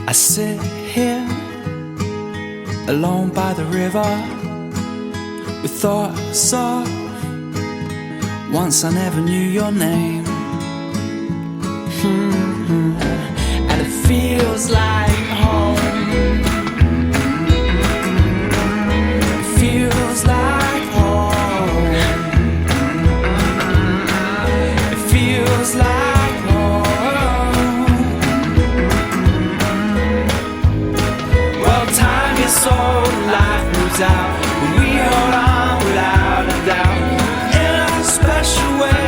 I sit here alone by the river with thoughts of once I never knew your name. And it feels like home. It feels like home. It feels like home. Well, time is so life moves out when we hold on without a doubt in a special way.